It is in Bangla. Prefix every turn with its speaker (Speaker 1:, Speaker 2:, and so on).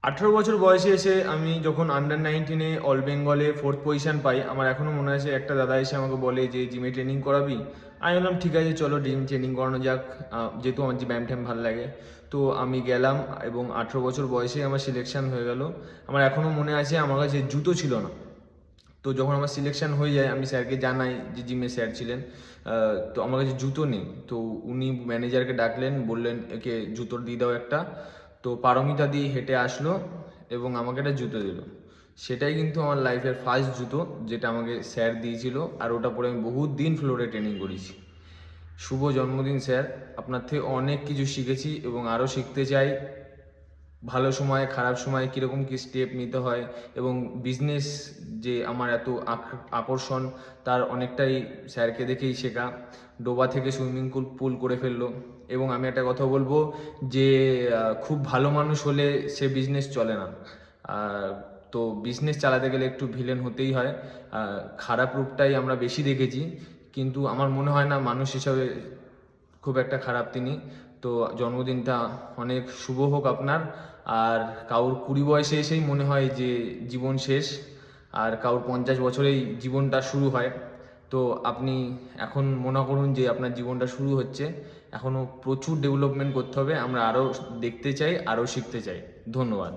Speaker 1: 18 বছর বয়সে এসে আমি যখন আন্ডার 19-এ অল বেঙ্গলে 4th পজিশন পাই, আমার এখনও মনে আছে একটা দাদা এসে আমাকে বলে যে জিমে ট্রেনিং করাবি। আমি বললাম ঠিক আছে চলো জিম ট্রেনিং করানো যাক, যেহেতু আমার যে ব্যায়াম ট্যাম ভালো লাগে। তো আমি গেলাম এবং 18 বছর বয়সে আমার সিলেকশন হয়ে গেল। আমার এখনও মনে আছে আমার কাছে জুতো ছিল না। তো যখন আমার সিলেকশন হয়ে যায় আমি স্যারকে জানাই, যে জিমে স্যার ছিলেন, তো আমার কাছে জুতো নেই। তো উনি ম্যানেজারকে ডাকলেন, বললেন একে জুতো দিয়ে দাও একটা। তো পারমিতা দিয়ে হেঁটে আসলো এবং আমাকে একটা জুতো দিল। সেটাই কিন্তু আমার লাইফের ফার্স্ট জুতো, যেটা আমাকে স্যার দিয়েছিল, আর ওটা পরে আমি বহুত দিন ফ্লোরে ট্রেনিং করেছি। শুভ জন্মদিন স্যার, আপনার থেকে অনেক কিছু শিখেছি এবং আরও শিখতে চাই। ভালো সময় খারাপ সময় কীরকম কী স্টেপ নিতে হয় এবং বিজনেস যে আমার এত আকর্ষণ, তার অনেকটাই স্যারকে দেখেই শেখা। ডোবা থেকে সুইমিং পুল করে ফেললো। এবং আমি একটা কথা বলবো যে খুব ভালো মানুষ হলে সে বিজনেস চলে না। আহ, তো বিজনেস চালাতে গেলে একটু ভিলেন হতেই হয়। খারাপ রূপটাই আমরা বেশি দেখেছি, কিন্তু আমার মনে হয় না মানুষ হিসাবে খুব একটা খারাপ তিনি। তো জন্মদিনটা অনেক শুভ হোক আপনার। আর কারুর 20 বয়সে এসেই মনে হয় যে জীবন শেষ, আর কারুর 50 বছরেই জীবনটা শুরু হয়। তো আপনি এখন মনে করুন যে আপনার জীবনটা শুরু হচ্ছে। এখনও প্রচুর ডেভেলপমেন্ট করতে হবে, আমরা আরও দেখতে চাই, আরও শিখতে চাই। ধন্যবাদ।